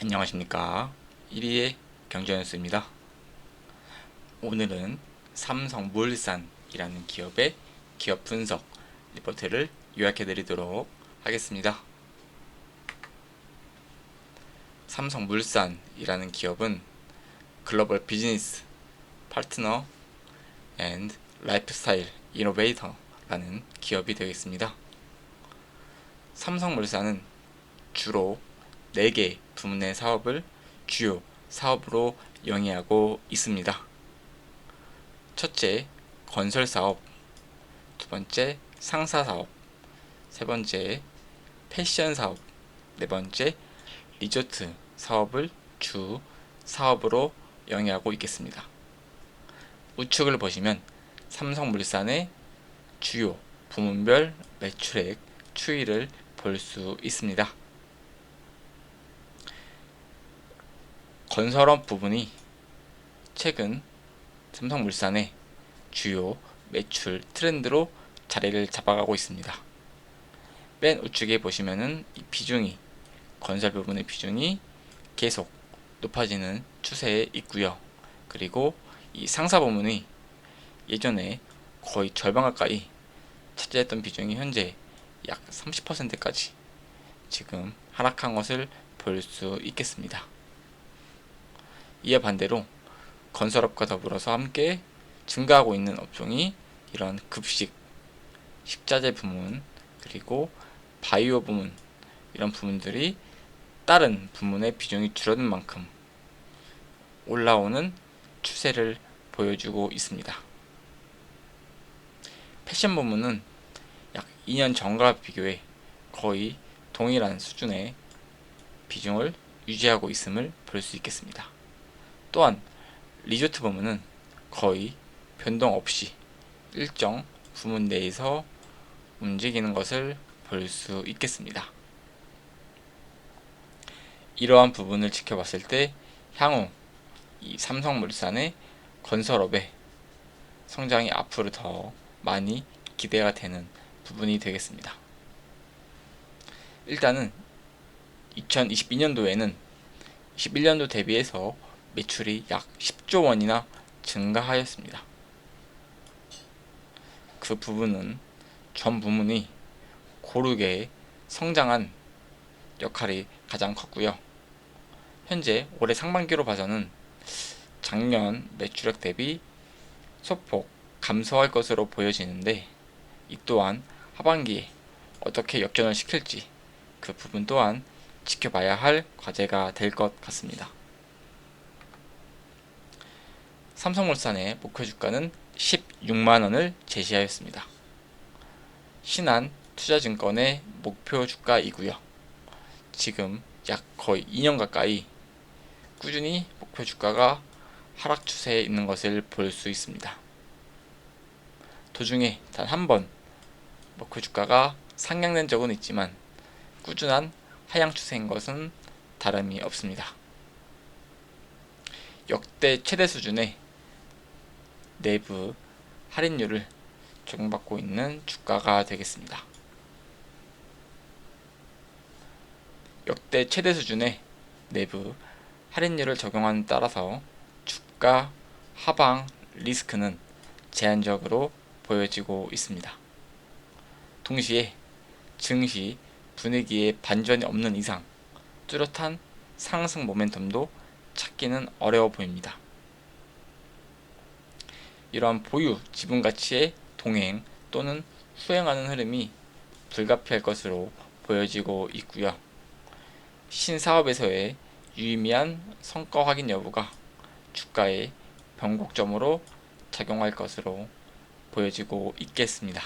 안녕하십니까. 1위의 경제뉴스입니다. 오늘은 삼성물산이라는 기업의 기업 분석 리포트를 요약해 드리도록 하겠습니다. 삼성물산이라는 기업은 글로벌 비즈니스 파트너 앤드 라이프스타일 이노베이터라는 기업이 되겠습니다. 삼성물산은 주로 4개 부문의 사업을 주요 사업으로 영위하고 있습니다. 첫째, 건설 사업, 두 번째, 상사 사업, 세 번째, 패션 사업, 네 번째, 리조트 사업을 주 사업으로 영위하고 있겠습니다. 우측을 보시면 삼성물산의 주요 부문별 매출액 추이를 볼 수 있습니다. 건설업 부분이 최근 삼성물산의 주요 매출 트렌드로 자리를 잡아가고 있습니다. 맨 우측에 보시면은 이 비중이 건설 부분의 비중이 계속 높아지는 추세에 있고요. 그리고 이 상사 부문이 예전에 거의 절반 가까이 차지했던 비중이 현재 약 30%까지 지금 하락한 것을 볼 수 있겠습니다. 이에 반대로 건설업과 더불어서 함께 증가하고 있는 업종이 이런 급식, 식자재 부문, 그리고 바이오 부문, 이런 부문들이 다른 부문의 비중이 줄어든 만큼 올라오는 추세를 보여주고 있습니다. 패션 부문은 약 2년 전과 비교해 거의 동일한 수준의 비중을 유지하고 있음을 볼 수 있겠습니다. 또한 리조트 부문은 거의 변동 없이 일정 부문 내에서 움직이는 것을 볼 수 있겠습니다. 이러한 부분을 지켜봤을 때 향후 이 삼성물산의 건설업의 성장이 앞으로 더 많이 기대가 되는 부분이 되겠습니다. 일단은 2022년도에는 21년도 대비해서 매출이 약 10조 원이나 증가하였습니다. 그 부분은 전 부문이 고르게 성장한 역할이 가장 컸고요. 현재 올해 상반기로 봐서는 작년 매출액 대비 소폭 감소할 것으로 보여지는데, 이 또한 하반기에 어떻게 역전을 시킬지 그 부분 또한 지켜봐야 할 과제가 될 것 같습니다. 삼성물산의 목표 주가는 16만원을 제시하였습니다. 신한투자증권의 목표 주가이고요. 지금 약 거의 2년 가까이 꾸준히 목표 주가가 하락 추세에 있는 것을 볼 수 있습니다. 도중에 단 한 번 목표 주가가 상향된 적은 있지만 꾸준한 하향 추세인 것은 다름이 없습니다. 역대 최대 수준의 내부 할인율을 적용받고 있는 주가가 되겠습니다. 역대 최대 수준의 내부 할인율을 적용함에 따라서 주가 하방 리스크는 제한적으로 보여지고 있습니다. 동시에 증시 분위기에 반전이 없는 이상 뚜렷한 상승 모멘텀도 찾기는 어려워 보입니다. 이러한 보유 지분 가치의 동행 또는 수행하는 흐름이 불가피할 것으로 보여지고 있고요. 신사업에서의 유의미한 성과 확인 여부가 주가의 변곡점으로 작용할 것으로 보여지고 있겠습니다.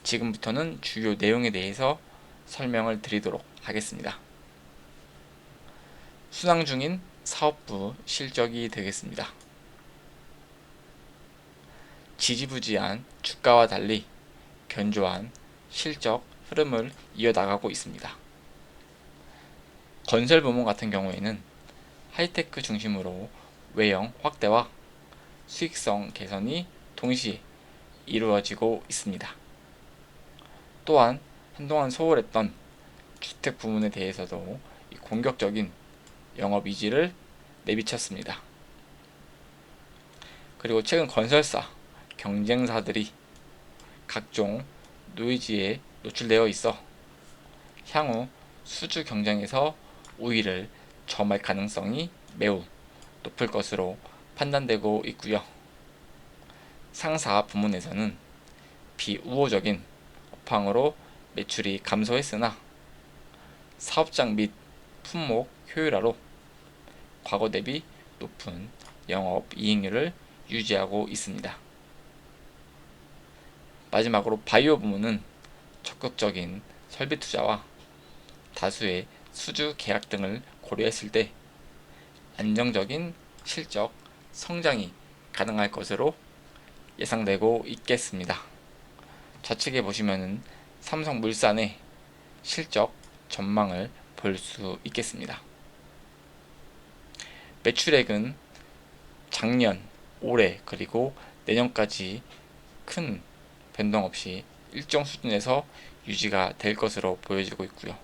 지금부터는 주요 내용에 대해서 설명을 드리도록 하겠습니다. 순항 중인 사업부 실적이 되겠습니다. 지지부지한 주가와 달리 견조한 실적 흐름을 이어나가고 있습니다. 건설 부문 같은 경우에는 하이테크 중심으로 외형 확대와 수익성 개선이 동시에 이루어지고 있습니다. 또한 한동안 소홀했던 주택 부문에 대해서도 이 공격적인 영업 이지를 내비쳤습니다. 그리고 최근 건설사, 경쟁사들이 각종 노이즈에 노출되어 있어 향후 수주 경쟁에서 우위를 점할 가능성이 매우 높을 것으로 판단되고 있고요. 상사 부문에서는 비우호적인 업황으로 매출이 감소했으나 사업장 및 품목 효율화로 과거 대비 높은 영업 이익률을 유지하고 있습니다. 마지막으로 바이오 부문은 적극적인 설비 투자와 다수의 수주 계약 등을 고려했을 때 안정적인 실적 성장이 가능할 것으로 예상되고 있겠습니다. 좌측에 보시면은 삼성물산의 실적 전망을 볼 수 있겠습니다. 매출액은 작년, 올해 그리고 내년까지 큰 변동 없이 일정 수준에서 유지가 될 것으로 보여지고 있고요.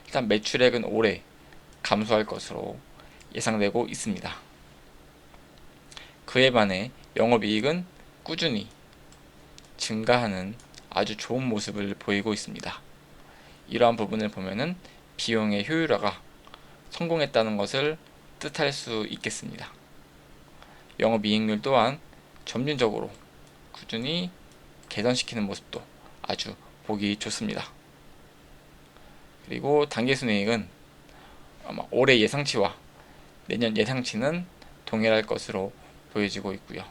일단 매출액은 올해 감소할 것으로 예상되고 있습니다. 그에 반해 영업이익은 꾸준히 증가하는 아주 좋은 모습을 보이고 있습니다. 이러한 부분을 보면은 비용의 효율화가 성공했다는 것을 뜻할 수 있겠습니다. 영업이익률 또한 점진적으로 꾸준히 개선시키는 모습도 아주 보기 좋습니다. 그리고 당기순이익은 아마 올해 예상치와 내년 예상치는 동일할 것으로 보여지고 있고요.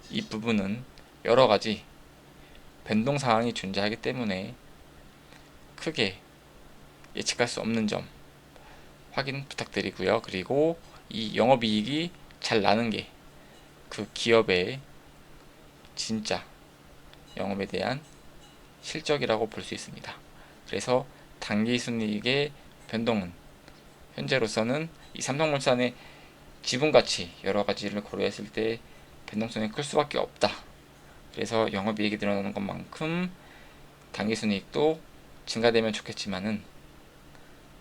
이 부분은 여러가지 변동사항이 존재하기 때문에 크게 예측할 수 없는 점 확인 부탁드리고요. 그리고 이 영업이익이 잘 나는 게 그 기업의 진짜 영업에 대한 실적이라고 볼 수 있습니다. 그래서 당기순이익의 변동은 현재로서는 이 삼성물산의 지분가치 여러가지를 고려했을 때 변동성이 클 수밖에 없다. 그래서 영업이익이 늘어나는 것만큼 당기순이익도 증가되면 좋겠지만은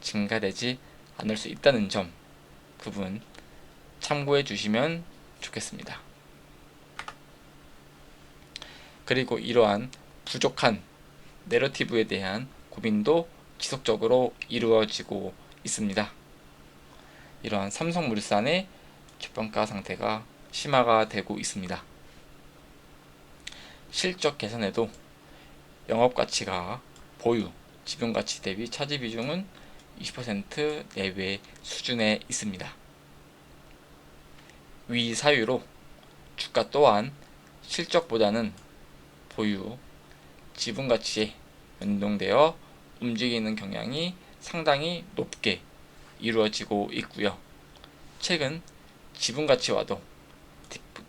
증가되지 않을 수 있다는 점 그분 참고해 주시면 좋겠습니다. 그리고 이러한 부족한 내러티브에 대한 고민도 지속적으로 이루어지고 있습니다. 이러한 삼성물산의 저평가 상태가 심화가 되고 있습니다. 실적 개선에도 영업가치가 보유, 지분가치 대비 차지 비중은 20% 내외 수준에 있습니다. 위 사유로 주가 또한 실적보다는 보유, 지분가치에 연동되어 움직이는 경향이 상당히 높게 이루어지고 있고요. 최근 지분가치와도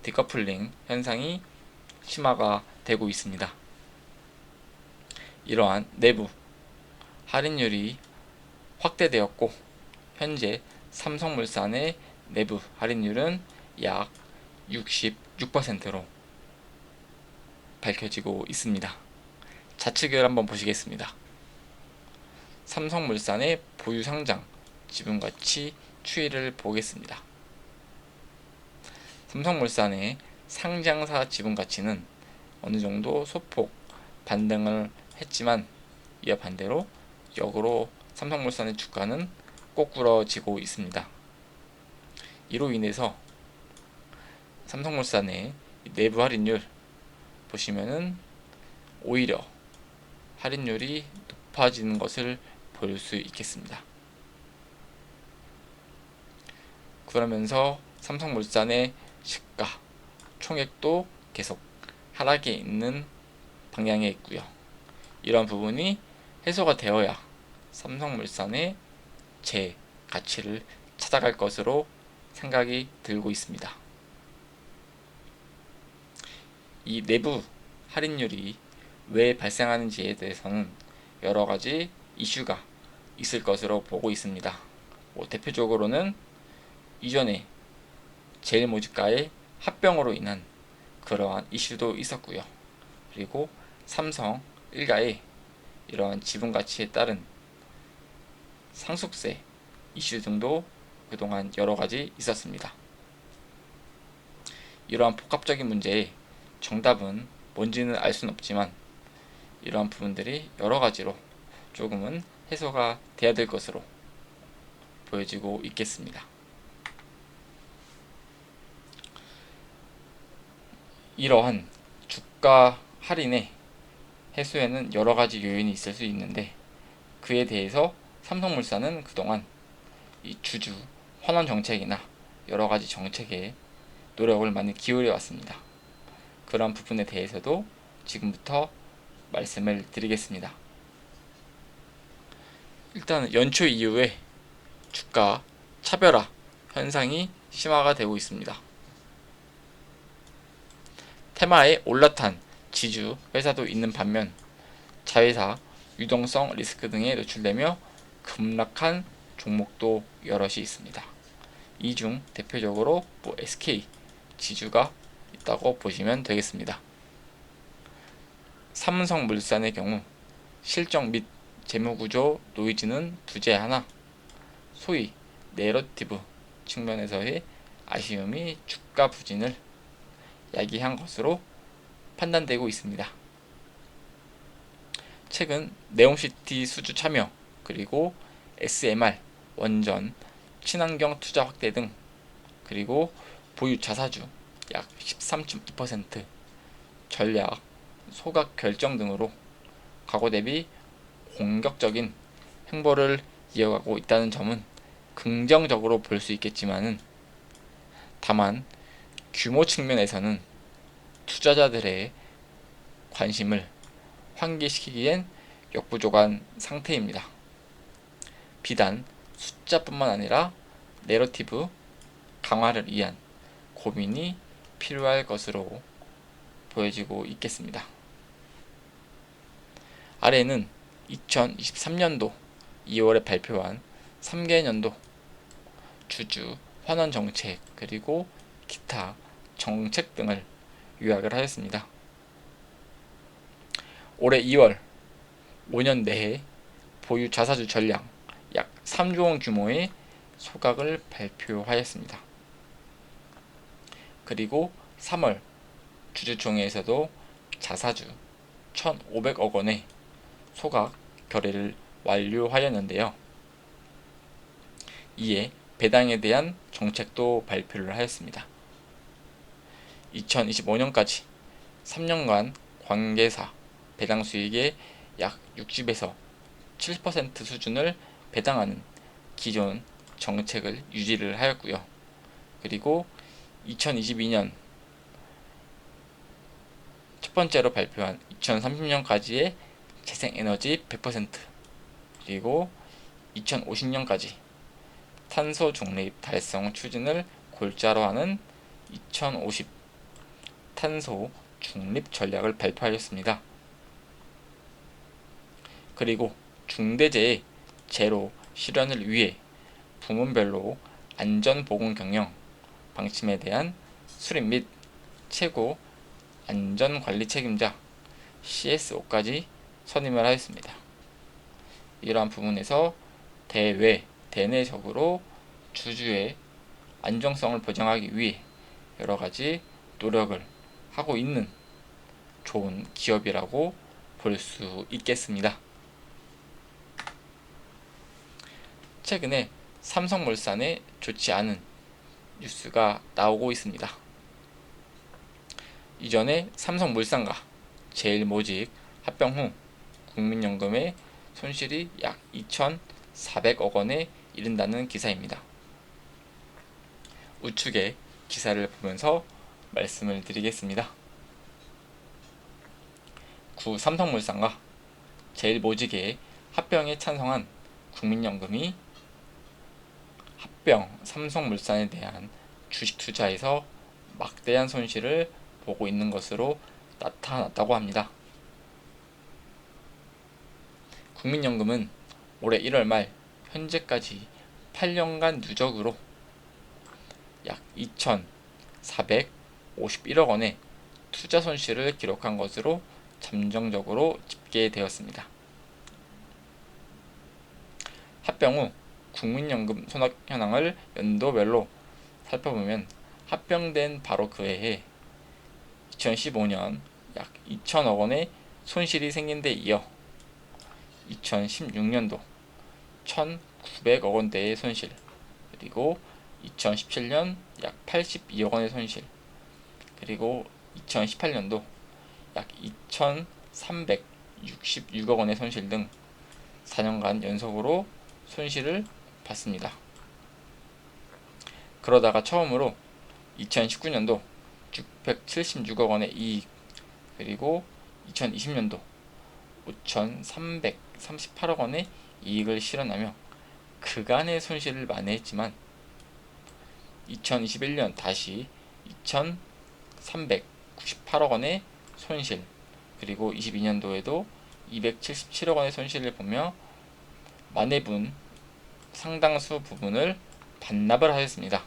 디커플링 현상이 심화가 되고 있습니다. 이러한 내부 할인율이 확대되었고 현재 삼성물산의 내부 할인율은 약 66%로 밝혀지고 있습니다. 좌측을 한번 보시겠습니다. 삼성물산의 보유상장 지분가치 추이를 보겠습니다. 삼성물산의 상장사 지분가치는 어느정도 소폭 반등을 했지만 이와 반대로 역으로 삼성물산의 주가는 꼬꾸러지고 있습니다. 이로 인해서 삼성물산의 내부 할인율 보시면은 오히려 할인율이 높아지는 것을 볼 수 있겠습니다. 그러면서 삼성물산의 시가 총액도 계속 하락에 있는 방향에 있고요. 이런 부분이 해소가 되어야 삼성물산의 제 가치를 찾아갈 것으로 생각이 들고 있습니다. 이 내부 할인율이 왜 발생하는지에 대해서는 여러가지 이슈가 있을 것으로 보고 있습니다. 대표적으로는 이전에 제일모직과의 합병으로 인한 그러한 이슈도 있었고요. 그리고 삼성 일가의 이러한 지분가치에 따른 상속세 이슈 등도 그동안 여러가지 있었습니다. 이러한 복합적인 문제의 정답은 뭔지는 알 수는 없지만 이러한 부분들이 여러가지로 조금은 해소가 돼야 될 것으로 보여지고 있겠습니다. 이러한 주가 할인의 해소에는 여러가지 요인이 있을 수 있는데 그에 대해서 삼성물산은 그동안 이 주주 환원 정책이나 여러가지 정책에 노력을 많이 기울여 왔습니다. 그런 부분에 대해서도 지금부터 말씀을 드리겠습니다. 일단 연초 이후에 주가 차별화 현상이 심화가 되고 있습니다. 테마에 올라탄 지주 회사도 있는 반면 자회사 유동성 리스크 등에 노출되며 급락한 종목도 여럿이 있습니다. 이 중 대표적으로 SK 지주가 있다고 보시면 되겠습니다. 삼성물산의 경우 실적 및 재무구조 노이즈는 부재하나 소위 내러티브 측면에서의 아쉬움이 주가 부진을 야기한 것으로 판단되고 있습니다. 최근 네옴시티 수주 참여 그리고 SMR 원전 친환경 투자 확대 등 그리고 보유 자사주 약 13.2% 전략 소각 결정 등으로 과거 대비 공격적인 행보를 이어가고 있다는 점은 긍정적으로 볼 수 있겠지만은 다만 규모 측면에서는 투자자들의 관심을 환기시키기엔 역부족한 상태입니다. 비단 숫자뿐만 아니라 내러티브 강화를 위한 고민이 필요할 것으로 보여지고 있겠습니다. 아래는 2023년도 2월에 발표한 3개년도 주주 환원 정책 그리고 기타 정책 등을 요약을 하였습니다. 올해 2월 5년 내에 보유 자사주 전량 약 3조 원 규모의 소각을 발표하였습니다. 그리고 3월 주주총회에서도 자사주 1,500억 원의 소각 결의를 완료하였는데요. 이에 배당에 대한 정책도 발표를 하였습니다. 2025년까지 3년간 관계사 배당 수익의 약 60에서 70% 수준을 배당하는 기존 정책을 유지를 하였고요. 그리고 2022년 첫 번째로 발표한 2030년까지의 재생에너지 100% 그리고 2050년까지 탄소 중립 달성 추진을 골자로 하는 2050 탄소 중립 전략을 발표하였습니다. 그리고 중대재해 제로 실현을 위해 부문별로 안전보건 경영 방침에 대한 수립 및 최고 안전관리 책임자 CSO까지 선임을 하였습니다. 이러한 부분에서 대외, 대내적으로 주주의 안정성을 보장하기 위해 여러가지 노력을 하고 있는 좋은 기업이라고 볼 수 있겠습니다. 최근에 삼성물산에 좋지 않은 뉴스가 나오고 있습니다. 이전에 삼성물산과 제일모직 합병 후 국민연금의 손실이 약 2,400억 원에 이른다는 기사입니다. 우측의 기사를 보면서 말씀을 드리겠습니다. 구 삼성물산과 제일모직의 합병에 찬성한 국민연금이 합병 삼성물산에 대한 주식 투자에서 막대한 손실을 보고 있는 것으로 나타났다고 합니다. 국민연금은 올해 1월 말 현재까지 8년간 누적으로 약 2,451억 원의 투자 손실을 기록한 것으로 잠정적으로 집계되었습니다. 합병 후 국민연금 손익 현황을 연도별로 살펴보면 합병된 바로 그 해에 2015년 약 2천억 원의 손실이 생긴 데 이어 2016년도 1,900억 원대의 손실, 그리고 2017년 약 82억 원의 손실, 그리고 2018년도 약 2,366억 원의 손실 등 4년간 연속으로 손실을 봤습니다. 그러다가 처음으로 2019년도 676억 원의 이익, 그리고 2020년도 5,338억 원의 이익을 실현하며 그간의 손실을 만회했지만 2021년 다시 2,398억 원의 손실, 그리고 22년도에도 277억 원의 손실을 보며 만회분 상당수 부분을 반납을 하였습니다.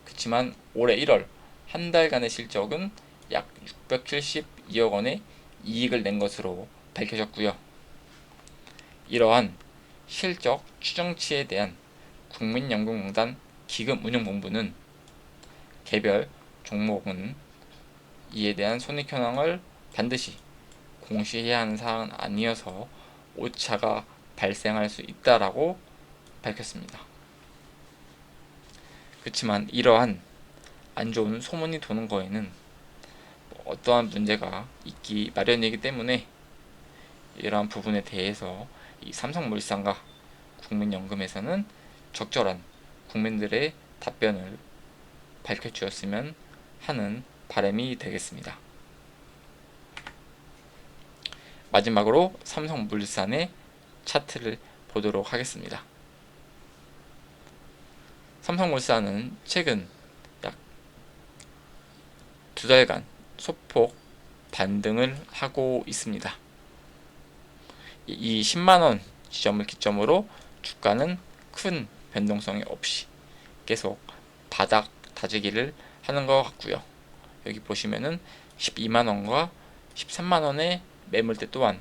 그렇지만 올해 1월 한 달간의 실적은 약 672억 원의 이익을 낸 것으로 밝혀졌고요. 이러한 실적 추정치에 대한 국민연금공단 기금운용본부는 개별 종목은 이에 대한 손익 현황을 반드시 공시해야 하는 사항은 아니어서 오차가 발생할 수 있다라고 밝혔습니다. 그렇지만 이러한 안 좋은 소문이 도는 거에는 어떠한 문제가 있기 마련이기 때문에 이러한 부분에 대해서 이 삼성물산과 국민연금에서는 적절한 국민들의 답변을 밝혀주었으면 하는 바람이 되겠습니다. 마지막으로 삼성물산의 차트를 보도록 하겠습니다. 삼성물산은 최근 약 2달간 소폭 반등을 하고 있습니다. 이 10만원 지점을 기점으로 주가는 큰 변동성이 없이 계속 바닥 다지기를 하는 것 같고요. 여기 보시면은 12만원과 13만원의 매물대 또한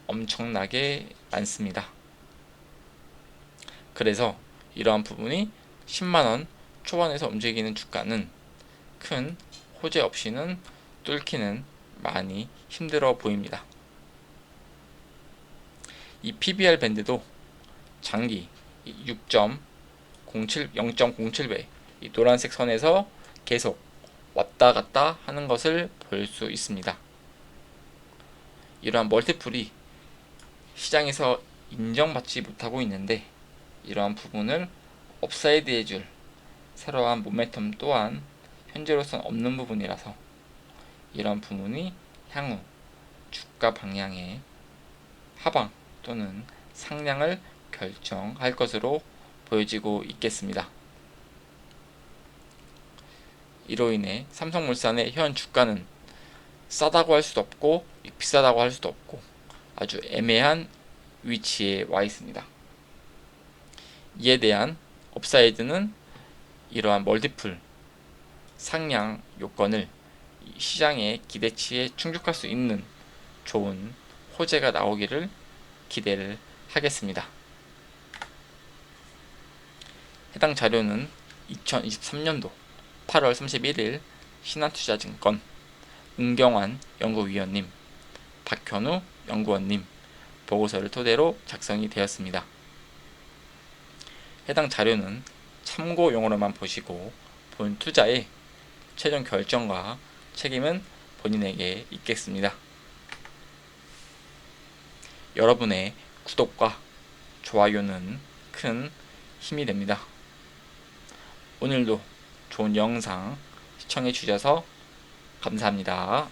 엄청나게 많습니다. 그래서 이러한 부분이 10만원 초반에서 움직이는 주가는 큰 호재 없이는 뚫기는 많이 힘들어 보입니다. 이 PBR 밴드도 장기 0.07배 이 노란색 선에서 계속 왔다 갔다 하는 것을 볼 수 있습니다. 이러한 멀티플이 시장에서 인정받지 못하고 있는데 이러한 부분을 업사이드 해줄 새로운 모멘텀 또한 현재로서는 없는 부분이라서 이러한 부분이 향후 주가 방향의 하방 또는 상향을 결정할 것으로 보여지고 있겠습니다. 이로 인해 삼성물산의 현 주가는 싸다고 할 수도 없고 비싸다고 할 수도 없고 아주 애매한 위치에 와 있습니다. 이에 대한 업사이드는 이러한 멀티플 상향 요건을 시장의 기대치에 충족할 수 있는 좋은 호재가 나오기를 기대를 하겠습니다. 해당 자료는 2023년도 8월 31일 신한투자증권 은경환 연구위원님, 박현우 연구원님 보고서를 토대로 작성이 되었습니다. 해당 자료는 참고용으로만 보시고 본 투자의 최종 결정과 책임은 본인에게 있겠습니다. 여러분의 구독과 좋아요는 큰 힘이 됩니다. 오늘도 좋은 영상 시청해 주셔서 감사합니다.